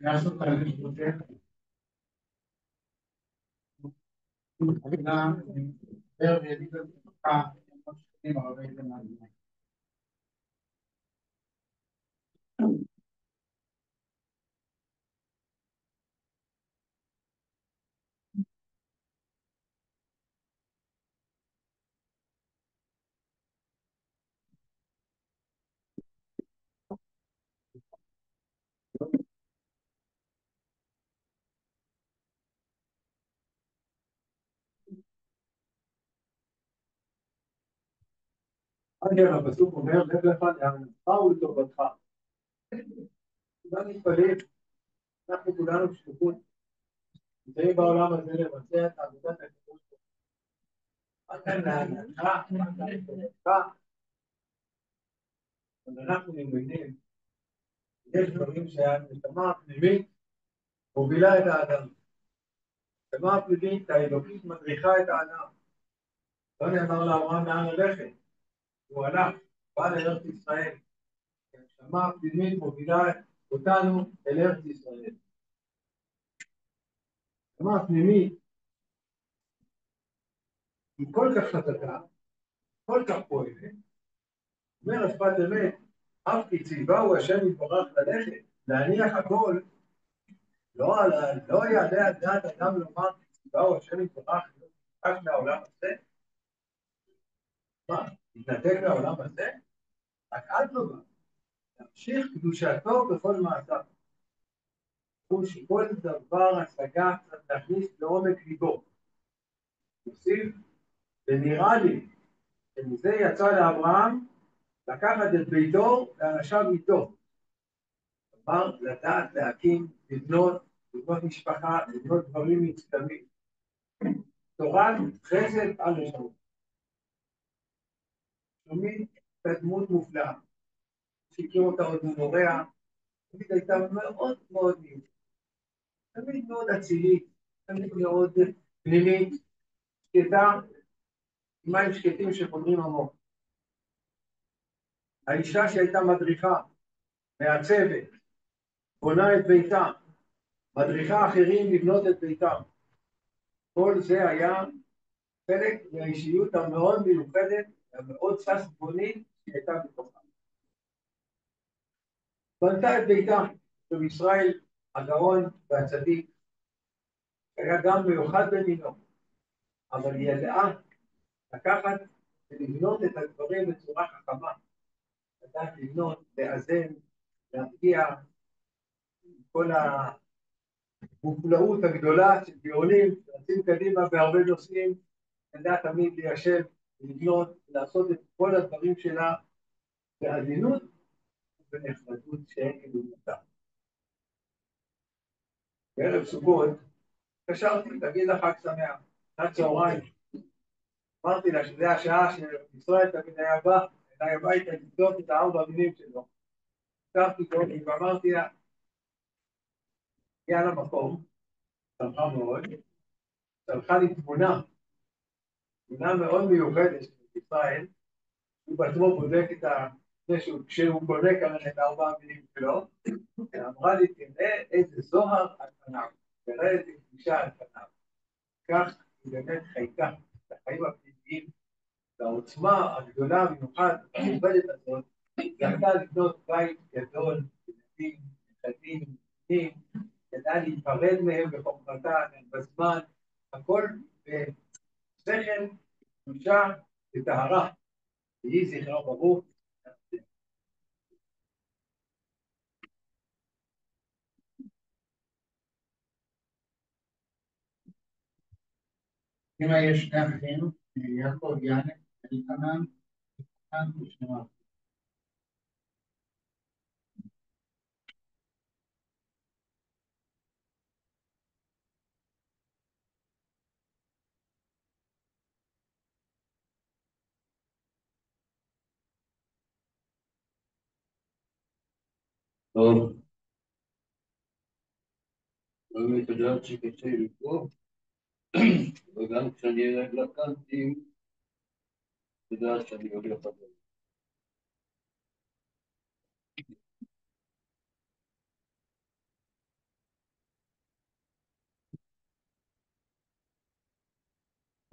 לעשות תהליך יותר, וגם לדבר ויגיד לך, הרבה זמן. כן, הפסוק אומר, לך לך לאמונתך ולטובתך. כולם מתפלאים, אנחנו כולנו שליחות, נמצאים בעולם הזה לבצע את עבודת הכיבוש. רק כאן להנחה, רק כאן לטובתך, אז אנחנו מבינים, יש דברים שהנשמה הפנימית מובילה את האדם. הנשמה הפנימית האלוקית מדריכה את האדם. לא נאמר לאברהם לאן ללכת, הוא הלך, בא לארץ ישראל. הנשמה הפנימית מובילה אותנו אל ארץ ישראל. הנשמה הפנימית היא כל כך חזקה, כל כך פועלת, אומר השפת אמת, אף כי ציווהו השם יתברך ללכת, להניח הכל, לא יעלה על דעת אדם לומר כי ציווהו השם יתברך רק מהעולם הזה. מה, להתנתק מהעולם הזה? רק אדרבה, להמשיך קדושתו בכל מעשיו. שכל דבר השגה צריך להכניס לעומק ליבו. נוסיף, ונראה לי שמזה יצא לאברהם לקחת את ביתו ואנשיו איתו. כלומר, לדעת להקים, לבנות משפחה, לבנות דברים מצטמים. תורת חסד על לשון. שלומית הייתה דמות מופלאה. שהכיר אותה עוד ממוריה, תמיד הייתה מאוד מאוד מיוחדת. תמיד מאוד אצילית, תמיד מאוד פנימית, שקטה, עם מים שקטים שחודרים עמוק. האישה שהייתה מדריכה, מעצבת, בונה את ביתה, מדריכה אחרים לבנות את ביתם. כל זה היה חלק מהאישיות המאוד מיוחדת, המאוד ססגונית שהייתה בתוכה. בנתה את ביתה של ישראל הגאון והצדיק, היה גם מיוחד במינו, אבל היא ידעה לקחת ולבנות את הדברים בצורה חכמה, לדעת לבנות, לאזן, להרגיע כל המופלאות הגדולה של גאונים שרצים קדימה בהרבה נושאים, ידעה תמיד ליישב, לבנות, לעשות את כל הדברים שלה בעדינות ובנחמדות שאין כדוגמתה. בערב סוכות התקשרתי, תגיד לה חג שמח, עד צהריים. אמרתי לה שזה השעה שישראל תמיד היה בא אליי הביתה לבדוק את 4 מילים שלו. התקשרתי איתו ואמרתי לה, הגיעה למקום, שמחה מאוד, שלחה לי תמונה מאוד מיוחדת של ישראל, הוא בעצמו בודק את כשהוא בודק את 4 מילים שלו, אמרה לי, תראה איזה זוהר על פניו, תראה איזה קדישה על פניו. כך היא באמת חייתה את החיים הפנימיים, והעוצמה הגדולה במיוחד, המכובדת הזאת, ידעה לבנות בית גדול, ילדים, נכדים, ילדים, ידעה להיפרד מהם בחוכמתה, בזמן, הכל בשכל, קדושה וטהרה. יהי זכרו ברוך. אמא יש 2 אחים, יעקב יאנק, אלחנן, כאן ושמוע. טוב, לא מתודעת שקשה לקרוא, וגם כשאני ארד לקנטים, תדעת שאני הולך לדבר.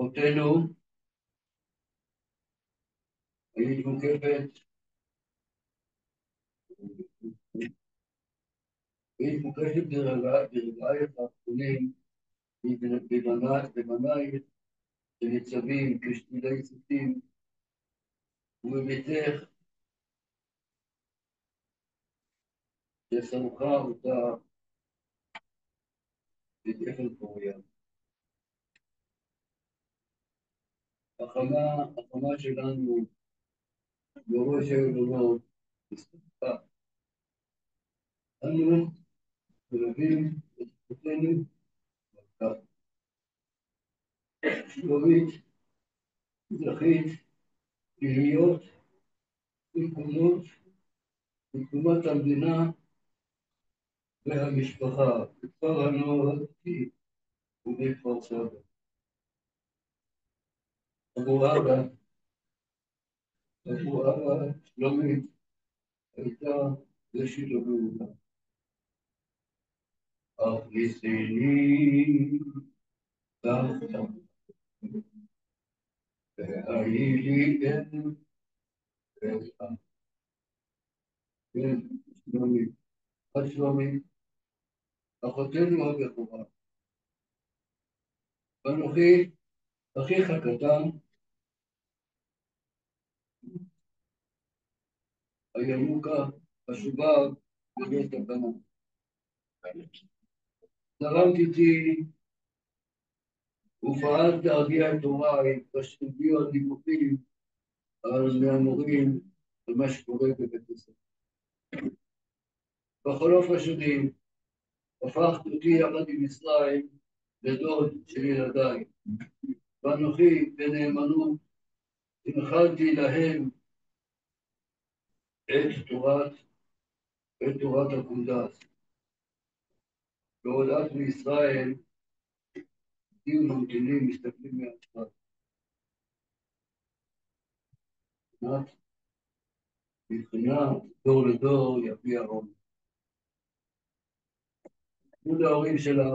אחותנו, היית מוקפת, היית מוקפת ברגעייך האחרונים, בבנייך שניצבים כשתילי סוסים, ובביתך ששמחה אותה את אבן פוריה. החמה שלנו בראש העולמות, הסתכלה. אנו מלווים את אחותנו בכך. שלומית, זכית להיות בתקומת המדינה והמשפחה, בכפר הנוער הדתי ובכפר סבא. עבור אבא, שלומית הייתה ראשית הגאולה. הכניסני תחת והיי לי אין פתח. כן, שלומית, בת שלומית, אחותנו הבכורה. ואנוכי, אחיך הקטן, הירוקה, השובב בבית הבנה. זרמת איתי ופעלת להרגיע את הוריי, בשתודיו הדיווחים מהמורים על מה שקורה בבית הספר. בחלוף השנים הפכת אותי יחד עם ישראל לדוד של ילדיי, ואנוכי בנאמנות הנחלתי להם את תורת הקונדס. בעודת מישראל תהיו ממתינים, מסתכלים מהצד. מבחינת דור לדור יביע רום. כבוד ההורים שלך,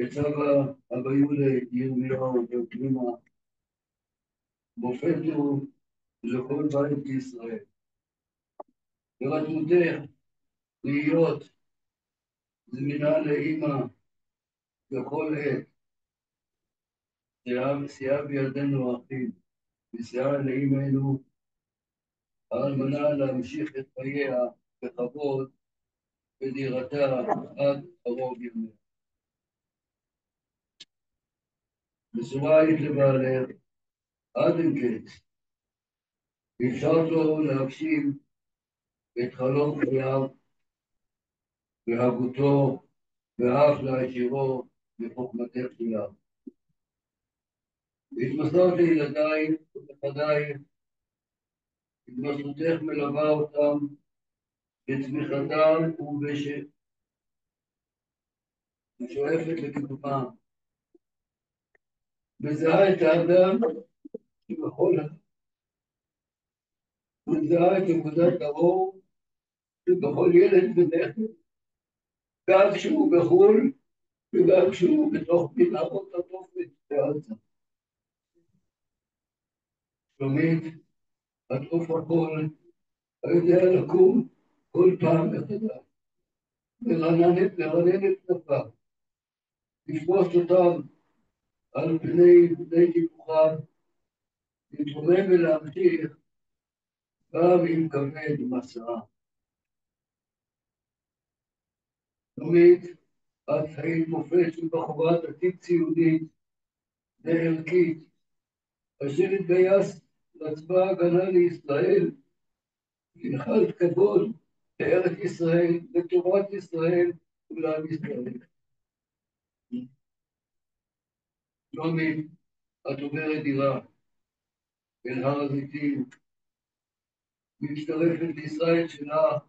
את סבא אבא יהודה ירמיהו ופנימה, מופת הוא לכל בית בישראל. ורצותך להיות זמינה לאמא בכל עת, סייעה בידינו האחים, וסייעה לאמנו האלמנה להמשיך את חייה בכבוד בדירתה עד קרוב ימיה. מסורה היית לבעלך עד אין קץ, אפשרת לו להגשים את חלום חייו והגותו ואף להעשירו בחוכמתך שלה. התמסרת לילדייך ולנכדייך, התמסרותך מלווה אותם בצמיחתם ושואפת לקידומם. מזהה את האדם מזהה את נקודת האור שבכל ילד ונכד, גם כשהוא בחו"ל וגם כשהוא בתוך מנהרות התופת בעזה. שלומית, את עוף הכל, היודע לקום כל פעם מחדש, לרנן את כנפיו, לפרוס אותם על פני דיווחיו, להתרומם ולהמשיך גם עם כבד מסעה. שלומית, את היית מופת של בחורה דתית ציונית וערכית, אשר התגייסת לצבא ההגנה לישראל, והנחלת כבוד לארץ ישראל, לתורת ישראל ולעם ישראל. שלומית, את עוברת דירה אל הר הזיתים, מצטרפת לישראל שלך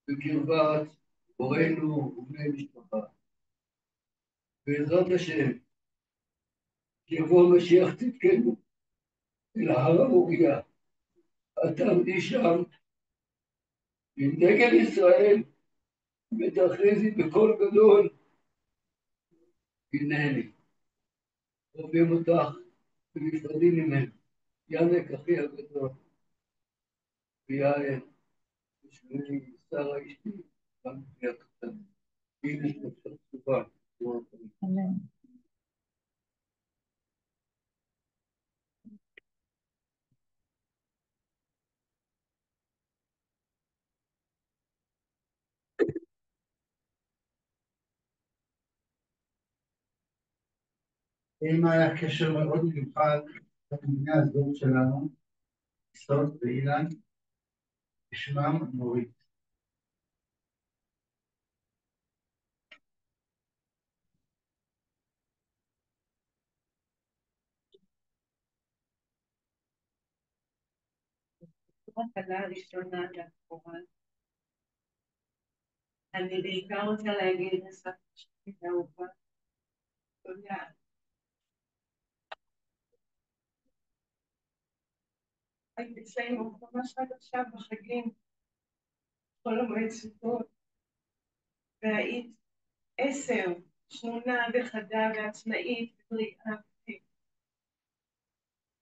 בקרבת הורינו ובני משפחה. בעזרת השם, יבוא משיח צדקנו אל הר המוריה, את תעמדי שם עם דגל ישראל ותכריזי בקול גדול, הנני. אוהבים אותך ונפרדים ממנו. ינק אחי הגדול, ויעל, ושמי שרה אשתי, גם אחי הקטן. הנה שלושה תשובה. אמן. אם היה קשר מאוד מיוחד לבני הזוג שלנו, סוד ואילן, בשמם נורית. הקלה הראשונה והאחרונה. אני בעיקר רוצה להגיד לסבתא שלי האהובה, תודה. היית אצלנו ממש עד עכשיו בחגים, כל המועד סוכות, והיית 10, שנונה וחדה ועצמאית ובריאה.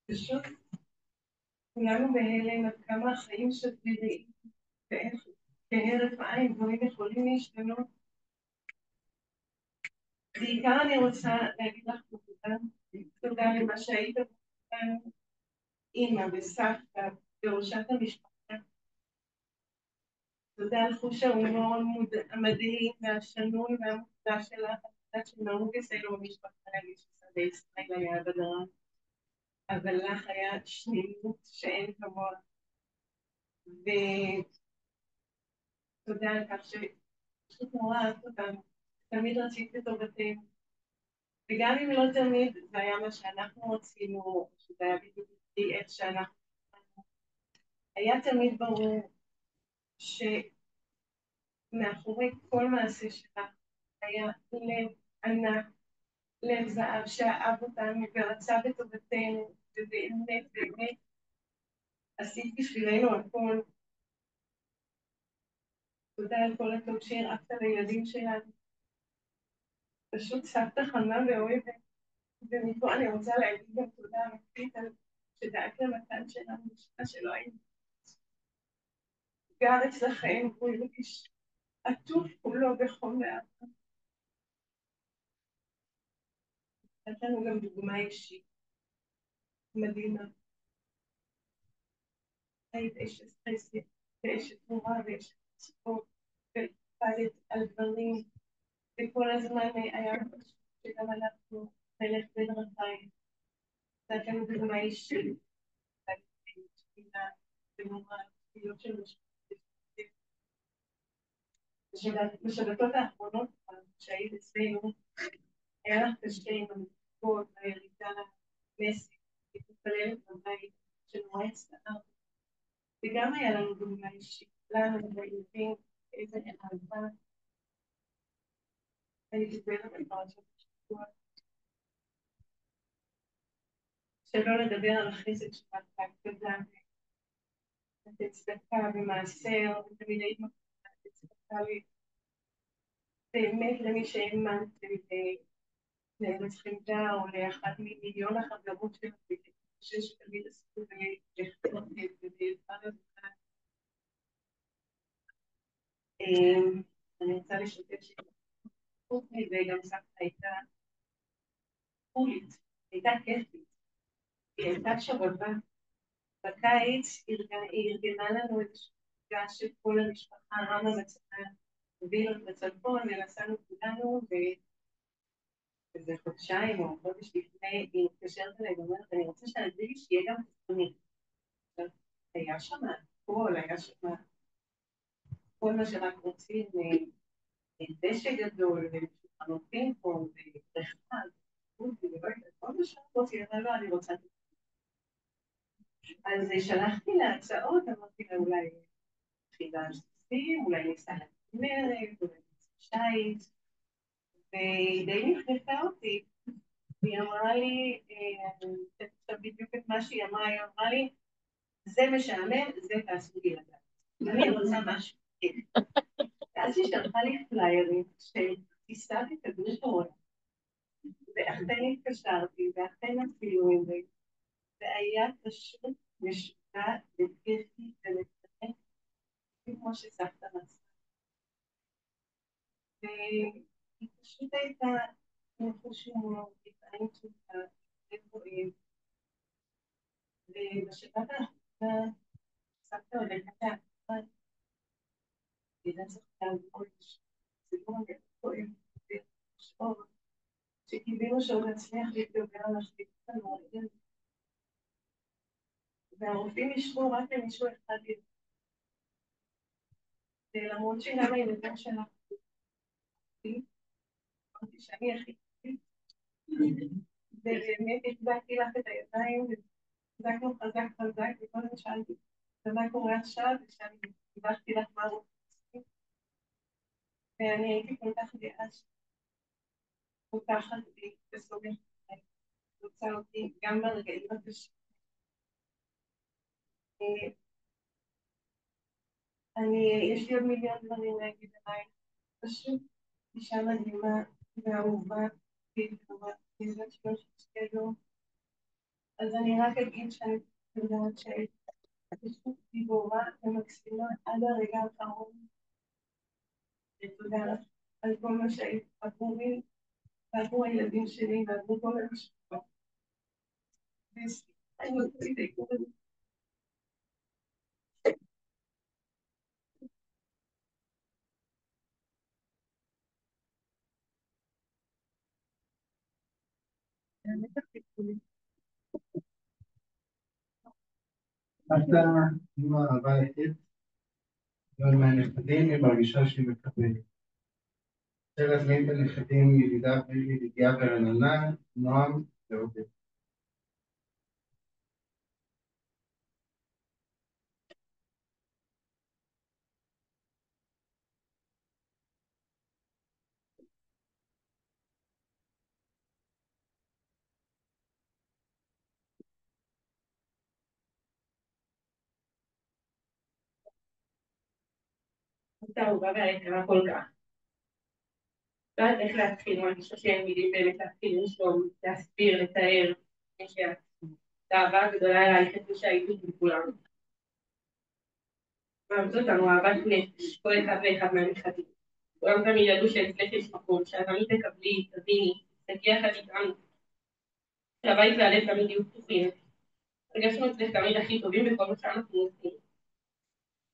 פשוט כולנו בהלם עד כמה החיים שבריאים ואיך כהרף עין דברים יכולים להשתנות. בעיקר אני רוצה להגיד לך תודה למה שהיית כאן, אמא וסבתא וראשת המשפחה. תודה על חוש ההומור המדהים והשנון והמופתע שלך, אני יודעת שנהוג אצלנו במשפחה להגיד ששדה ישראל היה בדרם, אבל לך היה שנינות שאין כמוה. ותודה על כך שפשוט נורא אהבת אותנו, תמיד רצית לטובתנו. וגם אם לא תמיד זה היה מה שאנחנו רצינו, שזה היה בדיוק איך שאנחנו היה תמיד ברור שמאחורי כל מעשה שלך היה לב ענק, לב זהב שאהב אותנו ורצה בטובתנו, ובאמת באמת עשית בשבילנו הכל. תודה על כל הטוב שהראת לילדים שלנו. פשוט סבתא חמה ואוהבת. ומפה אני רוצה להגיד גם תודה אמיתית על שדאגת למתן שלנו בשנה שלא היינו. גר אצלכם, הוא הרגיש עטוף כולו בחום ואהבה. נתת לנו גם דוגמה אישית מדהימה. היית אשת חסד ואשת תורה ואשת צפות ופעלת על דברים, וכל הזמן היה חשוב שגם אנחנו נלך בדרכיים. נתת לנו דוגמה אישית, תפילה ונורא, תפילות של בשבתות האחרונות, כשהיית אצלנו, היה לך קשה עם המצוות, הירידה למסק, להתפלל בבית שנורא הצטער. וגם היה לנו דוגמה אישית, לנו בילדים, איזה אהבה. אני מדברת על פרשת השבוע. שלא לדבר על החסד שלך, תודה, לתת צדקה במעשר, ותמיד היית מקווה לתת צדקה באמת למי שהאמנתם לארץ חמדה, או לאחת ממיליון החברות שלך, שיש תמיד עשו ולכתוב ובעזרה לבנה. אני רוצה לשתף שחוץ מזה גם סבתא הייתה חולית, הייתה כיפית, היא הייתה שובבה. בקיץ היא ארגנה לנו את השבעה של כל המשפחה, רמה בצפון, וילות בצפון, ונסענו כולנו, וזה חודשיים או חודש לפני, היא מתקשרת אליי ואומרת, אני רוצה שהנדיג שיהיה גם תפוני. היה שם הכל, היה שם כל מה שרק רוצים, דשא גדול, ושולחנות פינג פונג, ובריכה, כל מה שרק רוצים, אבל לא, אני רוצה תפוני. אז שלחתי לה הצעות, אמרתי לה אולי חידה על סוסים, אולי ניסה לכנרת, אולי ניסה שייט, והיא די נכנסה אותי. היא אמרה לי, בדיוק את מה שהיא אמרה, היא אמרה לי, זה משעמם, זה תעשו לי לדעת. אני רוצה משהו. ואז היא שלחה לי פליירים של טיסה ותגריך העולם. ואכן התקשרתי, ואכן אפילו עם זה, והיה פשוט משוגע וכיפי ולצחק, כמו שסבתא רצתה. והיא פשוט הייתה נפש הומור, גזענים תשוקה, וגבוהים. ובשבת האחרונה סבתא הולכת לאחרונה, והיא צחקה על כל ציבור הגבוהים, ושאור, שקיווינו שעוד נצליח להתגבר על השליטה הנוראית. והרופאים ישבו רק למישהו אחד לבד. למרות שגם הילדים שלנו, אמרתי שאני הכי טבעית, ובאמת החזקתי לך את הידיים, והחזקנו חזק חזק, וקודם שאלתי, ומה קורה עכשיו? ושאני דיברתי לך מה רוצים, ואני הייתי כל כך גאה שפותחת לי וסוגרת לי, רוצה אותי גם ברגעים הקשים. יש לי עוד מיליון דברים להגיד עליי, פשוט אישה מדהימה ואהובה והתגובה, בזאת שלוש שתדעו. אז אני רק אגיד שאני יודעת שהיית פשוט גיבורה ומקסימה עד הרגע האחרון. ותודה לך על כל מה שהיית עבורי ועבור הילדים שלי ועבור כל המשפחה. אני רוצה להתקדם. סבתא, אמא הביתית, ועוד מהנכדים היא מרגישה שהיא מקבלת. רוצה להזמין את הנכדים ידידיה ורננה, נועם ועודד. הייתה אהובה והיקרה כל כך. לא יודעת איך להתחיל, מרגישה שאין מילים באמת להתחיל לשאול, להסביר, לתאר, את האהבה הגדולה אלייך את מי שהייתי מכולם. אהבת אותנו אהבת נפש, כל אחד ואחד מהנכדים. כולם תמיד ידעו שאצלך יש מקום, שאת תמיד תקבלי, תביני, תגיע יחד איתנו. שהבית והלב תמיד יהיו פתוחים. הרגשנו אצלך תמיד הכי טובים בכל מה שאנחנו עושים.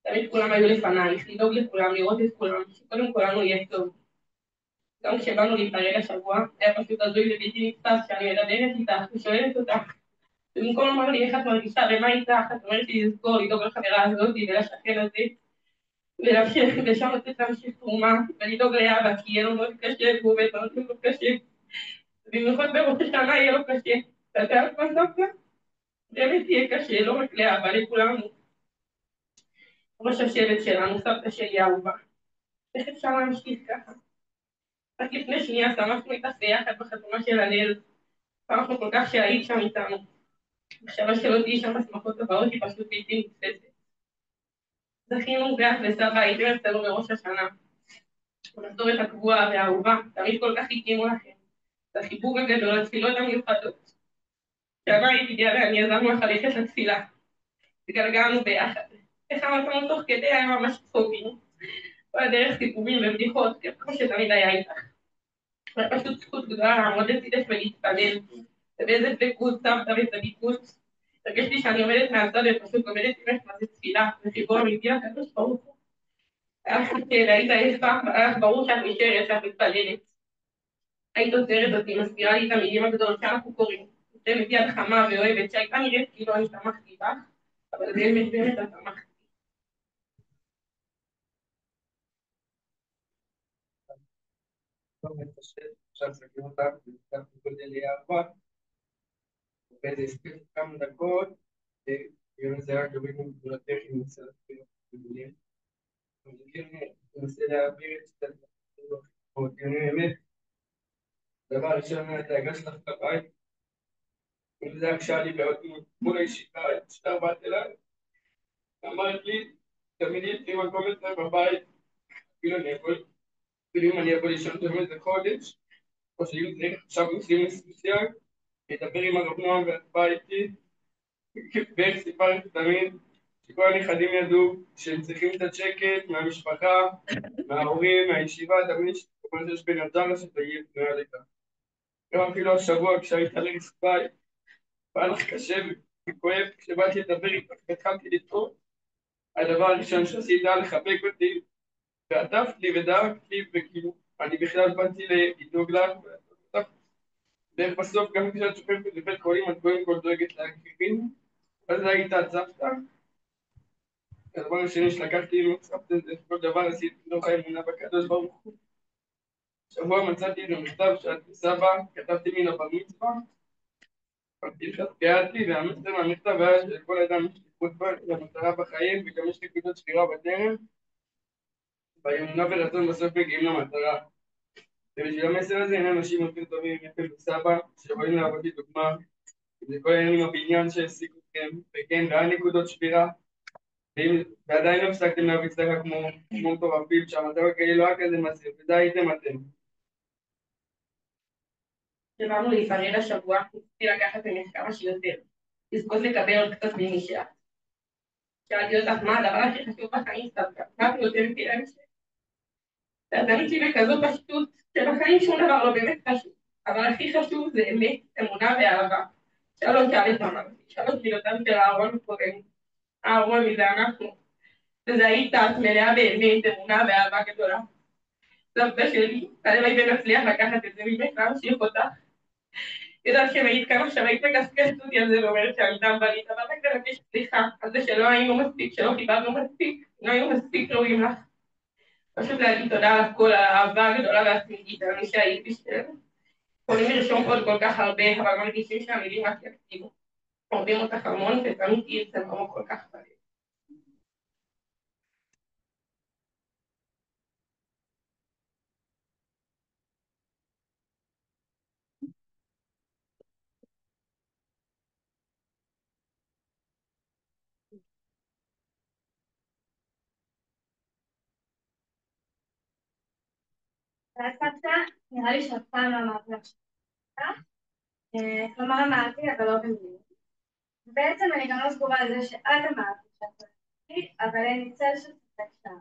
תמיד כולם היו לפנייך, לדאוג לכולם, לראות את כולם, שקודם כולנו יהיה טוב. גם כשבאנו להיפרד השבוע, היה פשוט הזוי ובלתי נתפס שאני מדברת איתך ושואלת אותך. ובמקום לומר לי איך את מרגישה ומה איתך, את אומרת לי לזכור, לדאוג לחברה הזאת ולשכן הזה, ולהמשיך לשנות את להמשיך תרומה, ולדאוג לאבא, כי יהיה לו מאוד קשה, והוא עובד מאוד קשה. במיוחד בראש השנה יהיה לו קשה. ואתה יודעת מה סבתא? באמת יהיה קשה, לא רק לאבא, לכולנו. ראש השבט שלנו, סבתא שלי אהובה. איך אפשר להמשיך ככה? רק לפני שנייה שמחנו איתך ביחד בחתונה של הליל. שמחנו כל כך שהיית שם איתנו. מחשבה שלא תהיי שם בשמחות הבאות היא פשוט בלתי נתפסת. זכינו גח וסבא הייתם אצלנו בראש השנה. המסורת הקבועה והאהובה, תמיד כל כך התאימו לכם. זה החיבור הגדול, התפילות המיוחדות. כשהבית הגיע ואני יזמנו לך ללכת לתפילה. התגלגלנו ביחד. איך אמרנו תוך כדי היה ממש צחוקים. כל הדרך סיפורים ובדיחות, כמו שתמיד היה איתך. זה פשוט זכות גדולה לעמוד לצידך ולהתפלל. ובאיזה דבקות סבתא וצדיקות. הרגשתי שאני עומדת מהצד ופשוט עומדת ממך מה זה תפילה, וחיבור אמיתי לקדוש ברוך הוא. היית יפה, והיה לך ברור שאת נשארת, שאת מתפללת. היית עוזרת אותי, מסבירה לי את המילים הגדולות שאנחנו קוראים. נותנת יד חמה ואוהבת, שהייתה נראית כאילו אני שמחתי בך, אבל באמת את שמחתי. טוב, מתפשט, עכשיו סגרים אותך, ונפתח בגודל אהבה. ואיזה הספיק כמה דקות, ויום זה רק גבינו גדולתך עם מצלת בגולים. אבל כן, ננסה להעביר את הדיונים אמת. דבר ראשון, אתה הגש לך את הבית. אם זה הקשה לי מאוד מול הישיבה, שאתה באת אליי, אמרת לי, תמיד יש לי מקום אצלך בבית, אפילו אם אני אבוא לישון יותר איזה חודש, או שהיו עכשיו נושאים מסוים, לדבר עם הרב נועם והצבעה איתי, ואיך סיפרתי תמיד שכל הנכדים ידעו שהם צריכים קצת שקט מהמשפחה, מההורים, מהישיבה, תמיד שיש בן אדם שתגיע פנויה לכך. גם אפילו השבוע כשהייתה לרספיי, והיה לך קשה וכואב, כשבאתי לדבר איתך והתחלתי לקרוא, הדבר הראשון שעשית היה לחבק אותי, ועטפת לי ודאגת לי, וכאילו, אני בכלל באתי לדאוג לך, ואיך בסוף גם כשאת שוכבת בבית חולים, את קודם כל דואגת לאחרים, אז היית הסבתא. הדבר השני שלקחתי עם הסבתא זה כל דבר עשיתי מתוך האמונה בקדוש ברוך הוא. שבוע מצאתי איזה מכתב שאת בסבא, כתבתי מן הבר מצווה, התגעתי, והמסר מהמכתב היה שלכל אדם יש שליחות למטרה בחיים, וגם יש נקודות שבירה בדרך, באמונה ורצון בסוף מגיעים למטרה. ובשביל המסר הזה אין אנשים יותר טובים ממך וסבא, שיכולים לעבוד לי דוגמה, זה כל העניין עם הבניין שהעסיק אתכם, וכן, והיה נקודות שבירה, ועדיין לא הפסקתם להביא צדקה כמו מטורפים, שהמצב הכללי לא היה כזה מסיר, וזה הייתם אתם. שבאנו להיפרד השבוע, ניסיתי לקחת ממך כמה שיותר, לזכות לקבל עוד קצת ממישהי. שאלתי אותך מה הדבר הכי חשוב בחיים סבתא, מה את נותנת לי להמשך? ואת ענית לי בכזאת פשטות, שבחיים שום דבר לא באמת חשוב, אבל הכי חשוב זה אמת, אמונה ואהבה. שלוש שאלת אמרתי, שלוש מילותיו של אהרון הכהן, אהרון מזה אנחנו, וזה היית את מלאה באמת, אמונה ואהבה גדולה. סבתא שלי, הלוואי ונצליח לקחת את זה ממך, להמשיך אותך. יודעת שמעיד כמה שהיית מקסקסת אותי על זה ואומרת שאני דם בלית, אבל רק לבקש סליחה על זה שלא היינו מספיק, שלא קיבלנו מספיק, לא היינו מספיק ראויים לך. פשוט להגיד תודה על הכל, על האהבה הגדולה והתמידית, על מי שהיית בשבילנו. יכולים לרשום עוד כל כך הרבה, אבל מרגישים שהמילים רק יקטיבו. אוהבים אותך המון ותמיד תהיי אצלנו כל כך בלב. והסבתא, נראה לי שאף פעם לא אמרתי לך שאתה, כלומר אמרתי, אבל לא במילים. בעצם אני גם לא סגורה על זה שאת אמרת שאתה אמרתי, אבל אין צל של ספק שם.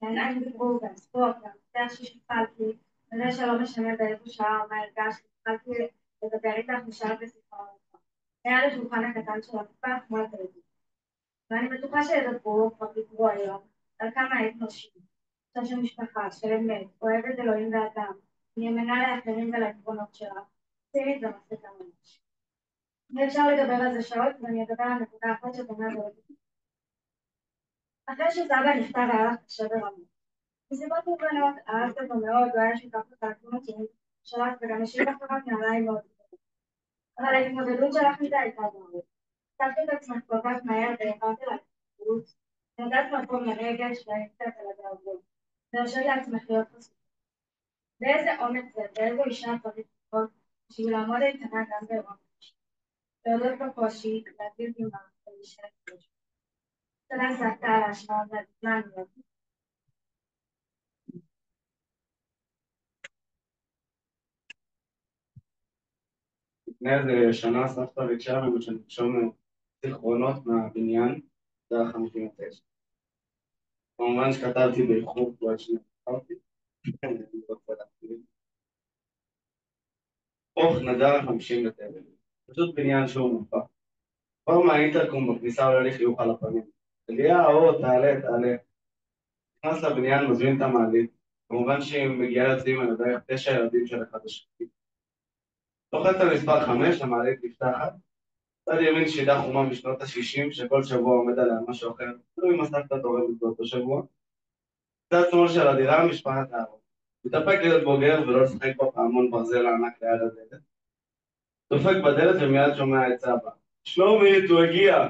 העיניים דיברו והספורט והמפתח ששפלתי, וזה שלא משנה באיזו שעה או מה הרגשתי, התחלתי לדבר איתך ושאלת בשיחה אותך. היה לשולחן הקטן של המפתח מול הטלוויזיה. ואני בטוחה שידברו, כבר דיברו היום, על כמה היית מרשים. של משפחה, של אמת, אוהבת אלוהים ואדם, נאמנה לאחרים ולעקרונות שלה, צינית ומפסיקה ממש. ואפשר לדבר על זה שעות, ואני אדבר על נקודה אחת שדומה מאוד. אחרי שסבא נפטר היה לך קשה ברמות. מסיבות מובנות, אהבת אותו מאוד, הוא היה שותף לתעצום התאומים שלך, וגם השאיר לך רק נעליים מאוד גדולות. אבל ההתמודדות שלך מדי הייתה ברור. כתבתי את עצמך כל כך מהר והעברתי לה את התמודדות, נתת מקום לרגש והקצת על הדאגות. והרשת לעצמך להיות חשובה. באיזה אומץ זה, באיזו אישה צריך לקרות, בשביל לעמוד איתנה גם באירוע קשה. להודות בקושי, להגיד דמעה, ולהישאר קושי. תודה סבתא על ההשוואה והזמן להיות. לפני איזה שנה סבתא ביקשה לנו שנרשום זיכרונות מהבניין, זה היה 59. כמובן שכתבתי באיחור, לא שנייה כתבתי. אוך נדר 59. פשוט בניין שהוא מופע. כבר מהאינטרקום בכניסה עולה לי חיוך על הפנים. אליהו, תעלה, תעלה. נכנס לבניין, מזמין את המעלית. כמובן שהיא מגיעה יוצאים על ידי 9 ילדים של אחד השני. לוחץ על מספר 5, המעלית נפתחת. צד ימין שידה חומה משנות ה-60, שכל שבוע עומד עליה משהו אחר, לא עם הסבתא תורמת באותו שבוע. צד שמאל של הדירה, משפחת אהרון. מתאפק להיות בוגר ולא לשחק בפעמון ברזל הענק ליד הדלת. דופק בדלת ומיד שומע את סבא. שלומית, הוא הגיע!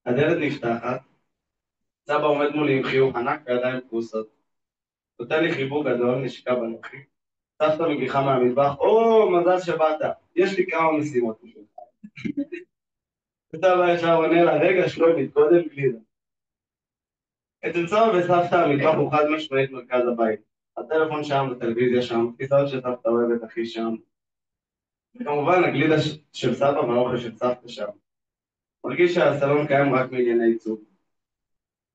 הדלת נפתחת. סבא עומד מולי עם חיוך ענק וידיים פרוסות. נותן לי חיבוק גדול, נשיקה בנוחי. סבתא מגיחה מהמטבח, או, מזל שבאת, יש לי כמה משימות בשבילך. סבא ישר עונה לה, רגע שלומית, קודם גלידה. אצל סבא וסבתא המטבח הוא חד משמעית מרכז הבית. הטלפון שם, הטלוויזיה שם, כיסאות של סבתא אוהבת, אחי שם. וכמובן, הגלידה של סבא והאוכל של סבתא שם. מרגיש שהסלון קיים רק מענייני עיצוב.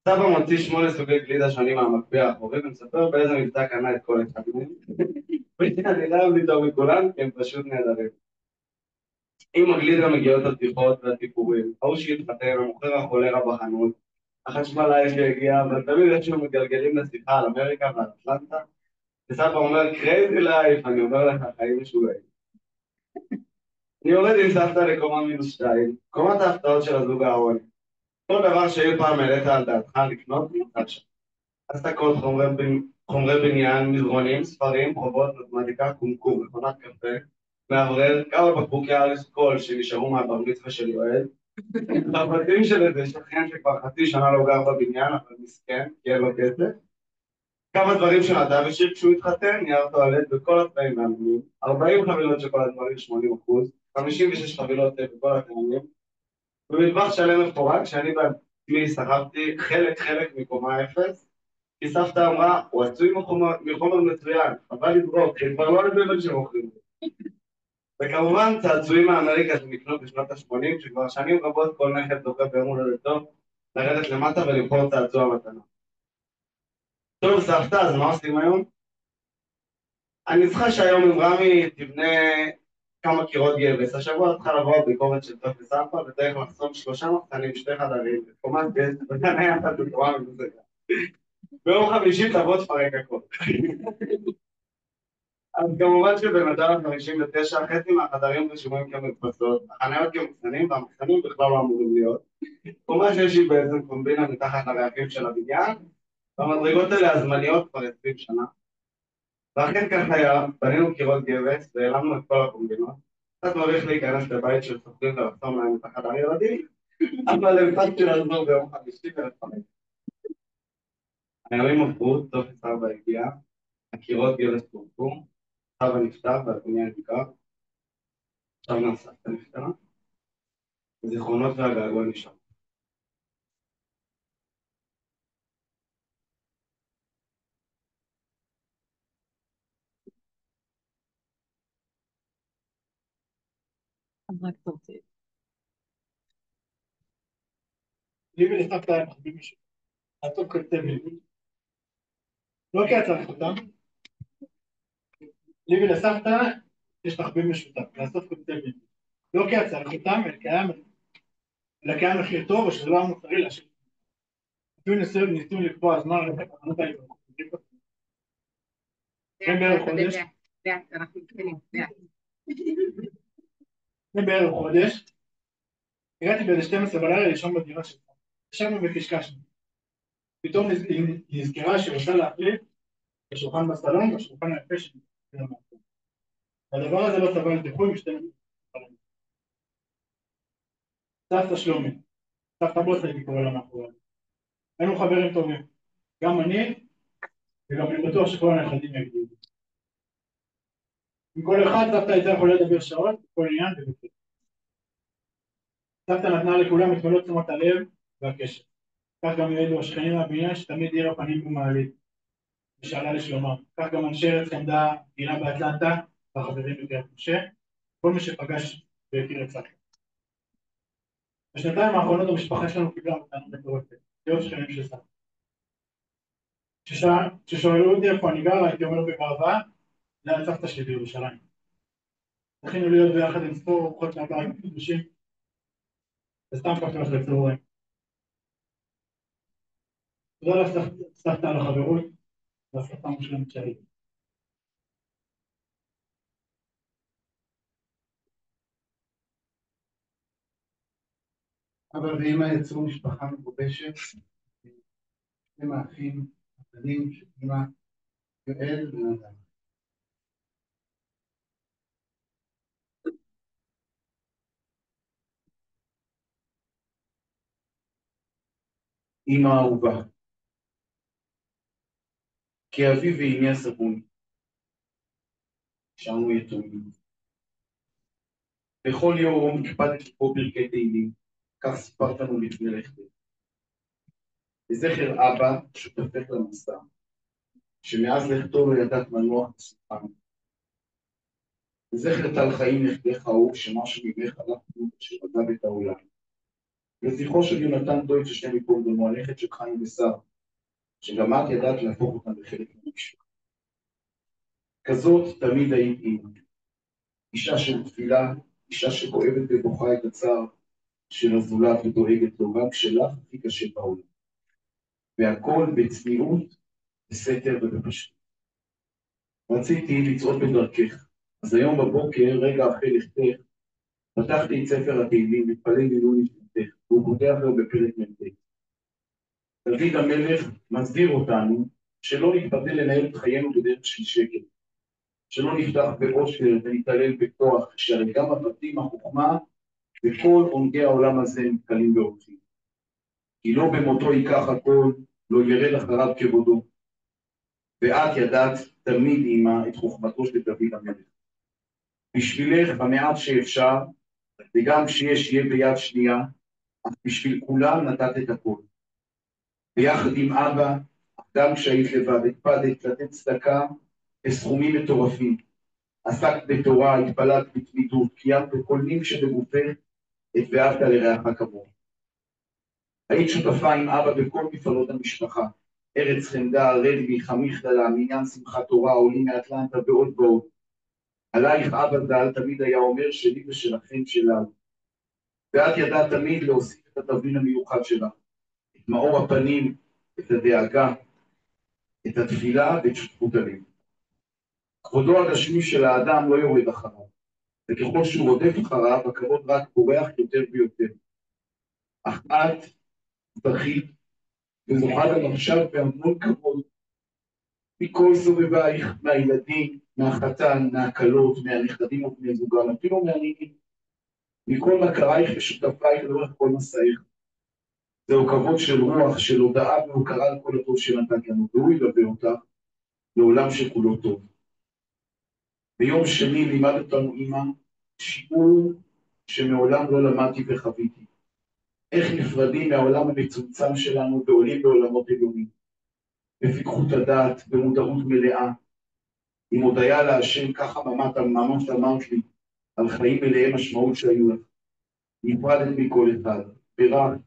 סבא מוציא 8 סוגי גלידה שונים מהמקפיא האחורי ומספר באיזה מבצע קנה את כל אחד מהם. ואני לא אוהב איתו מכולם, כי הם פשוט נהדרים. עם הגלידה מגיעות הבדיחות והסיפורים, ההוא שהתחתן, המוכר החולרה בחנות, החשמלאי שהגיע, אבל תמיד איכשהו מגלגלים לשיחה על אמריקה ועל אטלנטה, וסבא אומר, crazy life, אני אומר לך, חיים משוגעים. אני יורד עם סבתא לקומה -2, קומת ההפתעות של הזוג האהרוני. כל דבר שאי פעם העלית על דעתך לקנות, נמצא שם. עסקות, חומרי בניין, מזרונים, ספרים, חובות, מתמטיקה, קומקום, מכונת קפה, מאוורר, כמה בקבוקי אלכוהול שנשארו מהבר מצווה של יואל, הבתים של איזה שכן שכבר חצי שנה לא גר בבניין, אבל מסכן, כי אין לו כסף, כמה דברים שנדע ושיר כשהוא התחתן, נייר טואלט בכל הצבעים והמינים, 40 חבילות של כל הדברים, 80%, 56 חבילות בכל הטעמים, במטבח שלם מפורק, שאני בעצמי סחבתי חלק מקומה 0, כי סבתא אמרה, הוא עשוי מחומר מצוין, אבל לזרוק, כי כבר לא נדבר שמוכרים. וכמובן, צעצועים מאמריקה שנקנו בשנות ה-80, שכבר שנים רבות כל נכד זוכה ביום הולדתו לרדת למטה ולבחור צעצוע מתנה. טוב, סבתא, אז מה עושים היום? אני צריכה שהיום עם רמי תבנה כמה קירות גבס. השבוע צריכה לבוא הביקורת של טופס 4 וצריך לחסום 3 מחסנים, 2 חדרים, קומת ב' וגן היה אחת בקומה מבוזגה. ביום חמישי תבוא תפרק הכל. אז כמובן שבנדל 59 חצי מהחדרים רשומים כמדפסות, החניות כמחסנים והמחסנים בכלל לא אמורים להיות. קומה שיש לי בעצם קומבינה מתחת לרעפים של הבניין, והמדרגות האלה הזמניות כבר 20 שנה. ואכן כך היה, בנינו קירות גבס והעלמנו את כל הקומבינות. קצת מביך להיכנס לבית של סוכנים ולחסום להם את החדר ילדים, אבל הם פסקתי לעזור ביום חמישי ולפרק. הימים עברו, טופס 4 הגיע, הקירות גבס פורקו, סבא נפטר והבניין נמכר. עכשיו גם סבתא נפטרה. הזיכרונות והגעגוע נשאר. אז רק תרצה. לי ולסבתא הם מחביאים מישהו. הטוב כותב לי. לא כי צריך אותם. לי ולסבתא יש מחביאים משותף. לעשות כותב לי. לא כי צריך אותם, אלא קיים מחיר טוב, או שזה לא המוצרי להשאיר. אפילו ניסו לקבוע זמן לתחנות האלה. לפני בערך חודש. לפני בערך חודש. הגעתי באיזה 12 בלילה לישון בדירה שלך. ישבנו וקשקשנו. פתאום היא נזכרה שהיא רוצה להחליף בשולחן בסלון, בשולחן היפה שלי. הדבר הזה לא סבל דיחוי משתי נפגעים. סבתא שלומי. סבתא בוס הייתי קורא לה מאחורי. היינו חברים טובים. גם אני, וגם אני בטוח שכל הנכדים יגידו. עם כל אחד סבתא הייתה יכולה לדבר שעות, כל עניין ובכלל. סבתא נתנה לכולם את מלוא תשומת הלב והקשר. כך גם יעידו השכנים מהבניין שתמיד האירה פנים במעלית. ושאלה לשלומם. כך גם אנשי ארץ חמדה, גינה באטלנטה, והחברים בקריית משה, כל מי שפגש והכיר את סבתא. בשנתיים האחרונות המשפחה שלנו קיבלה מתנה מטורפת, להיות שכנים של סבתא. כששואלו אותי איפה אני גר, הייתי אומר בגאווה, זה היה סבתא שלי בירושלים. זכינו להיות ביחד עם ספור ארוחות מהבית קדושים, וסתם קפה אחרי צהריים. תודה לסבתא על החברות, והסבתא מושלמת שלי. אבא ואמא יצרו משפחה מגובשת, הם האחים הקטנים של אמא, יואל ונדב. אמא אהובה, כי אבי ואמי הסבון, שרנו יתומים. בכל יום הקפדתי לקרוא פרקי תהילים, כך סיפרת לנו לפני לכתך. לזכר אבא שותפך למסע, שמאז לכתו לא ידעת מנוח בסופן. וזכר טל חיים נכדך אהוב, שמשהו ממך הלך כלום אשר עזב את העולם. לזכרו של יונתן דויטש השם ייקום דמו, הנכד של חיים ושר, שגם את ידעת להפוך אותם לחלק מהמשפחה. כזאת תמיד היית אימא. אישה של תפילה, אישה שכואבת ובוכה את הצער של הזולת ודואגת לו, גם כשלך הכי קשה בעולם. והכל בצניעות, בסתר ובפשטות. רציתי לצעוד בדרכך, אז היום בבוקר, רגע אחרי לכתך, פתחתי את ספר התהילים, מתפלל לעילוי נשמתך, והוא פותח לו בפרק מ"ט. דוד המלך מסביר אותנו שלא נתבטל לנהל את חיינו בדרך של שקר, שלא נפתח באושר ונתעלל בכוח, שהרי גם הפרטים, החוכמה וכל עונגי העולם הזה נתקלים באורחים. כי לא במותו ייקח הכל, לא ירד אחריו כבודו. ואת ידעת תמיד עימה את חוכמתו של דוד המלך. בשבילך במעט שאפשר, וגם כשיש יהיה ביד שנייה, אך בשביל כולם נתת את הכל. ביחד עם אבא, גם כשהיית לבד, הקפדת לתת צדקה בסכומים מטורפים. עסקת בתורה, התפללת בתמידות, קיימת בכל נים שבגופך את ואהבת לרעך כמוהו. היית שותפה עם אבא בכל מפעלות המשפחה, ארץ חמדה, רדמי, חמיך דלה, מניין שמחת תורה, עולים מאטלנטה ועוד ועוד. עלייך אבא ז"ל תמיד היה אומר שלי ושלכם שלנו. ואת ידעת תמיד להוסיף את התבלין המיוחד שלה, את מאור הפנים, את הדאגה, את התפילה ואת שותפות הלב. כבודו הגשמי של האדם לא יורד אחריו, וככל שהוא רודף אחריו, הכבוד רק פורח יותר ויותר. אך את זכית וזוכה גם עכשיו בהמון כבוד מכל סובבייך, מהילדים, מהחתן, מהקלות, מהנכדים ובני זוגם, אפילו מהנינים, מכל מכרייך ושותפייך לאורך כל מסעיך. זהו כבוד של רוח, של הודעה והוקרה על כל הטוב שנתת לנו, והוא ילווה אותך לעולם שכולו טוב. ביום שני לימד אותנו אמא שיעור שמעולם לא למדתי וחוויתי. איך נפרדים מהעולם המצומצם שלנו ועולים בעולמות עליונים. בפיקחות הדעת, במודעות מלאה. עם הודיה להשם, ככה ממש אמרת לי, על חיים מלאי משמעות שהיו לך. נפרדת מכל אחד, ברק,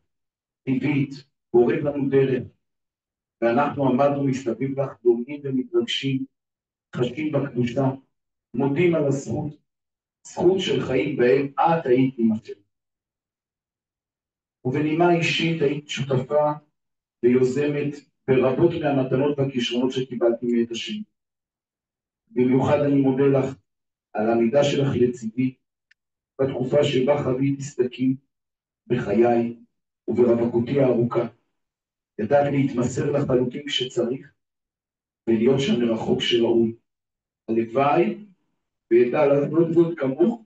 טבעית, הורד לנו דרך, ואנחנו עמדנו מסביב לך, דומעים ומתרגשים, חשים בקדושה, מודים על הזכות, זכות של חיים בהם את היית אמא שלי. ובנימה אישית היית שותפה ויוזמת ברבות מהמתנות והכישרונות שקיבלתי מאת השם. במיוחד אני מודה לך על העמידה שלך לצידי, בתקופה שבה חוויתי סדקים בחיי וברווקותי הארוכה. ידעת להתמסר לחלוטין כשצריך, ולהיות שם מרחוק שראוי. הלוואי וידע לעשות זאת כמוך,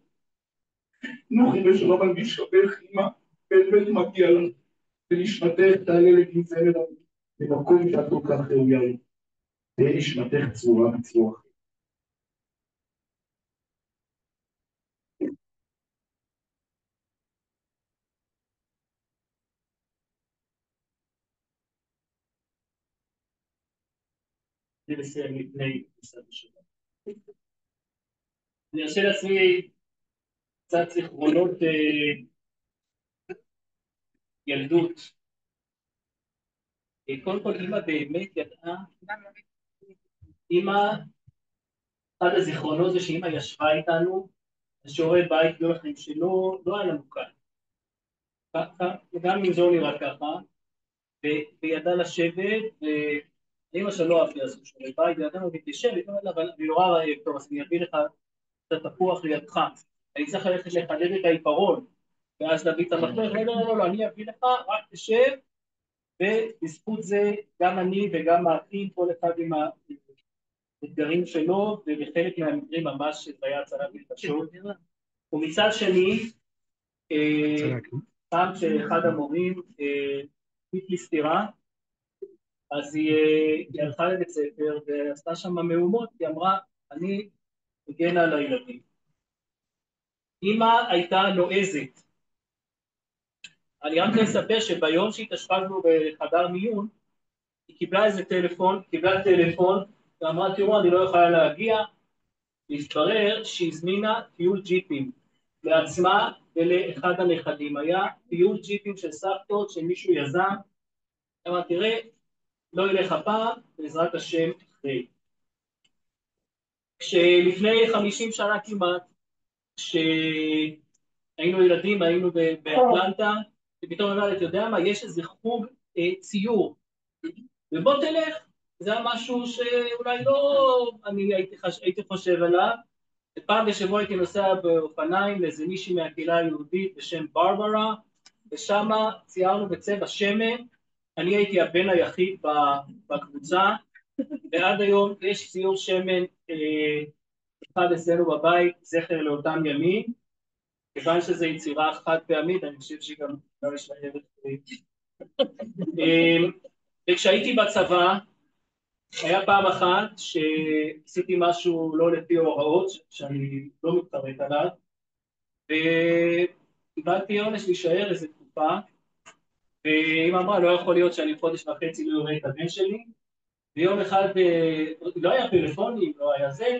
נוחי ושלום על משכבך אמא, באמת מגיע לנו, ונשמתך תעלה לגנזל אליו, במקום שאת כל כך ראויה לו, תהיה נשמתך צרורה בצרורה. אני מסיים לפני כניסת השבת. אני ארשה לעצמי קצת זיכרונות ילדות. קודם כל אמא באמת ידעה, אמא, אחד הזיכרונות זה שאמא ישבה איתנו, שיעורי בית לא לכם שלא, לא היה לנו קל. ככה, וגם אם זו נראה ככה, וידעה לשבת, אמא שלא אהבתי לעשות שיעורי בית, וידענו להתיישב, אבל אני נורא רעב, טוב, אז אני אביא לך את התפוח לידך, אני צריך ללכת לחדד את העיפרון, ואז להביא את המחבר, לא, אני אביא לך, רק תשב, ובזכות זה גם אני וגם האחים, כל אחד עם האתגרים שלו, ובחלק מהמקרים ממש זה היה הצלה בלחשות. ומצד שני, פעם שאחד המורים פיק לי סתירה, אז היא הלכה לבית ספר ועשתה שם מהומות, היא אמרה, אני מגנה על הילדים. אמא הייתה נועזת. אני רק אספר שביום שהתאשפזנו בחדר מיון, היא קיבלה איזה טלפון, ואמרה, תראו, אני לא יכולה להגיע, והתברר שהזמינה טיול ג'יפים לעצמה ולאחד הנכדים. היה טיול ג'יפים של סבתות שמישהו יזם, אמרה, תראה, לא ילך הפעם, בעזרת השם אחרי. כשלפני 50 שנה כמעט, כשהיינו ילדים, היינו באטלנטה, ופתאום אמרתי, אתה יודע מה, יש איזה חוג ציור, ובוא תלך, זה היה משהו שאולי לא אני הייתי חושב עליו, פעם בשבוע הייתי נוסע באופניים לאיזה מישהי מהקהילה היהודית בשם ברברה, ושם ציירנו בצבע שמן, אני הייתי הבן היחיד בקבוצה, ועד היום יש ציור שמן אחד אצלנו בבית, זכר לאותם ימים, כיוון שזו יצירה חד פעמית, אני חושב שגם לא יש לה ערך. וכשהייתי בצבא, היה פעם אחת שעשיתי משהו לא לפי ההוראות, שאני לא מתחרט עליו, וקיבלתי עונש להישאר איזו תקופה, ואמא אמרה, לא יכול להיות שאני חודש וחצי לא אראה את הבן שלי, ויום אחד, לא היה פלאפונים, לא היה זה,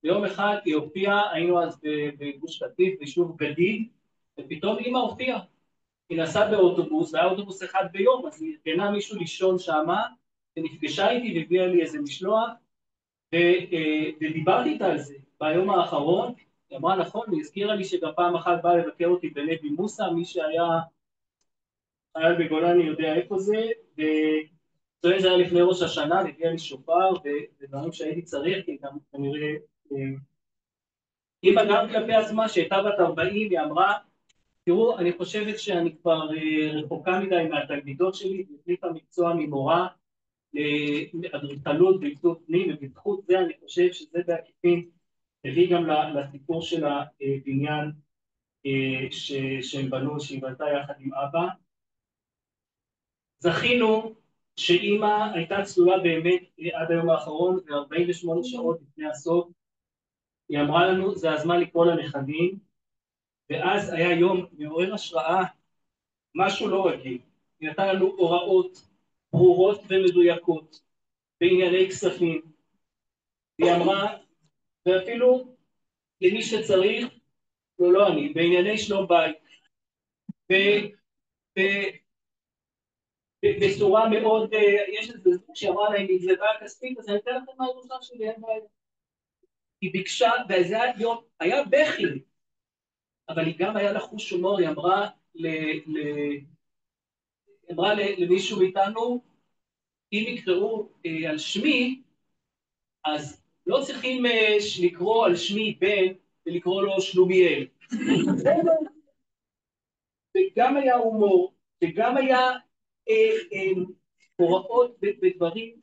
ויום אחד היא הופיעה, היינו אז בגוש קטיף, ביישוב גדיד, ופתאום אמא הופיעה. היא נסעה באוטובוס, והיה אוטובוס אחד ביום, אז היא ארגנה מישהו לישון שמה, ונפגשה איתי והביאה לי איזה משלוח, ודיברתי איתה על זה. ביום האחרון, היא אמרה נכון, והיא הזכירה לי שגם פעם אחת באה לבקר אותי בלוי מוסא, מי שהיה חייל בגולני יודע איפה זה, זה היה לפני ראש השנה, הביאה לי שופר, ודברים שהייתי צריך, כי גם כנראה, אמא גם כלפי עצמה, שהייתה בת 40, היא אמרה, תראו, אני חושבת שאני כבר רחוקה מדי מהתלמידות שלי, והחליפה מקצוע ממורה לאדריכלות ועיצוב פנים ובטיחות, זה אני חושב שזה בעקיפין הביא גם לסיפור של הבניין שהם בנו, שהיא בנתה יחד עם אבא. זכינו שאמא הייתה צלולה באמת עד היום האחרון, ו48 שעות לפני הסוף, היא אמרה לנו, זה הזמן לקרוא לנכדים, ואז היה יום מעורר השראה, משהו לא רגיל. היא נתנה לנו הוראות ברורות ומדויקות בענייני כספים. היא אמרה, ואפילו למי שצריך, לא אני, בענייני שלום בית. בצורה מאוד, יש איזה זוג שאמרה להם, אם זה בעיה כספית, אז אני אתן לכם מהראשה שלי, אין בעיה. היא ביקשה, וזה היום, היה בכי, אבל היא גם היה לה חוש הומור, היא אמרה למישהו מאיתנו, אם יקראו על שמי, אז לא צריכים לקרוא על שמי בן ולקרוא לו שלומיאל. וגם היה הומור, וגם היה הוראות בדברים,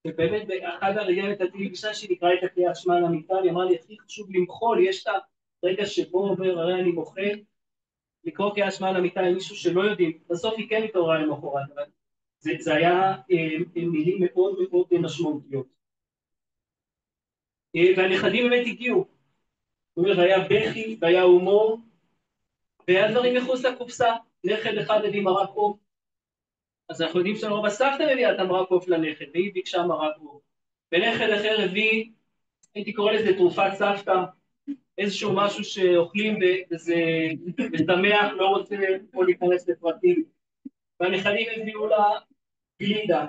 ובאמת באחד הרגעים נתתי לי פגישה שנקרא את הקריאת שמע למיטה, היא אמרה לי, הכי חשוב למחול, יש את הרגע שבו אומר, הרי אני מוחל, לקרוא קריאת שמע למיטה עם מישהו שלא יודעים, בסוף היא כן התעוררה למחרת, אבל זה היה מילים מאוד מאוד משמעותיות. והנכדים באמת הגיעו, זאת אומרת, היה בכי והיה הומור, והיה דברים מחוץ לקופסה, נכד אחד הביא מרק עוף, אז אנחנו יודעים שלרוב הסבתא הביאה את המרק עוף לנכד, והיא ביקשה מרק עוף, ונכד אחר הביא, הייתי קורא לזה תרופת סבתא, איזשהו משהו שאוכלים וזה משמח, לא רוצה פה להיכנס לפרטים, והנכדים הביאו לה גלידה,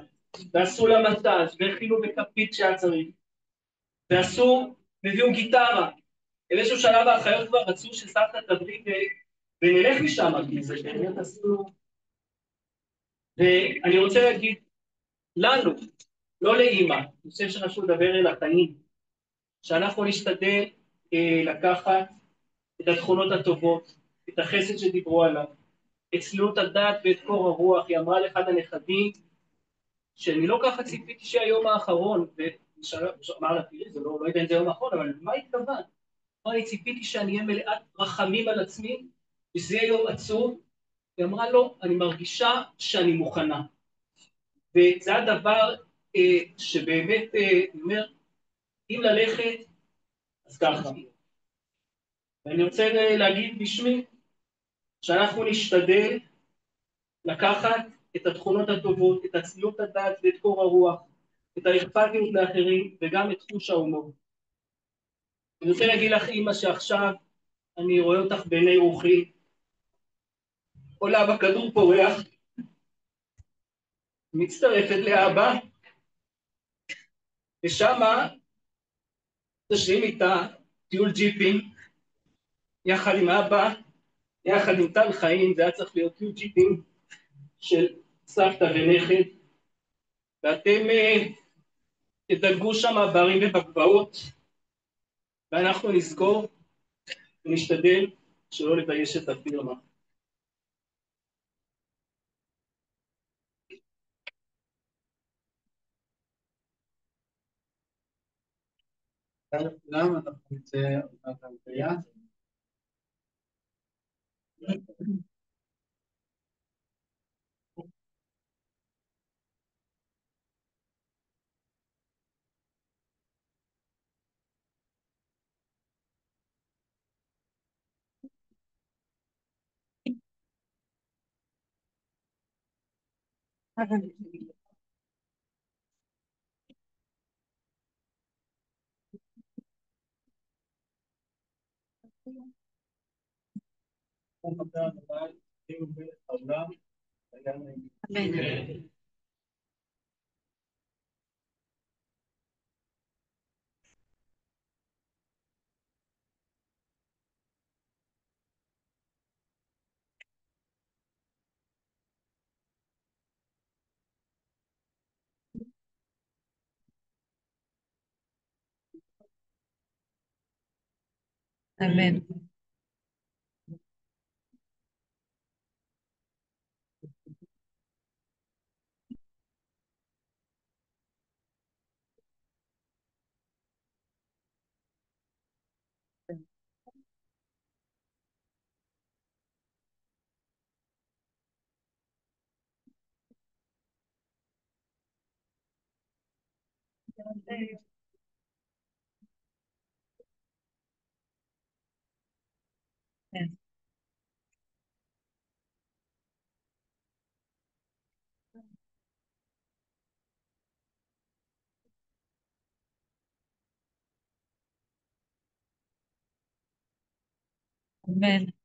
ועשו לה מסאז' והכילו בכפית שהיה צריך, והביאו גיטרה, איזשהו שלב האחיות כבר רצו שסבתא תבריא ונלך משם, כי זה באמת עשו. ואני רוצה להגיד לנו, לא לאמא, אני חושב שחשוב לדבר אל החיים, שאנחנו נשתדל לקחת את התכונות הטובות, את החסד שדיברו עליו, את צניעות הדעת ואת קור הרוח. היא אמרה לאחד הנכדים, שאני לא ככה ציפיתי שהיום האחרון, ואמר לה, תראי, זה לא יודע אם זה יום האחרון, אבל מה התכוון? אני ציפיתי שאני אהיה מלאת רחמים על עצמי, וזה יהיה יום עצוב. היא אמרה לו, אני מרגישה שאני מוכנה. וזה הדבר שבאמת אומר, אם ללכת, אז ככה. ואני רוצה להגיד בשמי, שאנחנו נשתדל לקחת את התכונות הטובות, את הצניעות הדעת ואת קור הרוח, את האכפתיות לאחרים וגם את חוש ההומור. אני רוצה להגיד לך, אמא, שעכשיו אני רואה אותך בעיני רוחי, עולה בכדור פורח, מצטרפת לאבא, ושמה תשלים איתה טיול ג'יפים, יחד עם אבא, יחד עם טל חיים. זה היה צריך להיות טיול ג'יפים של סבתא ונכד, ואתם תדלגו שם בערים ובגבעות, ואנחנו נזכור ונשתדל שלא לבייש את הפירמה. תודה לכולם, אנחנו נצא עוד מעט להלוויה. אמן. אמן.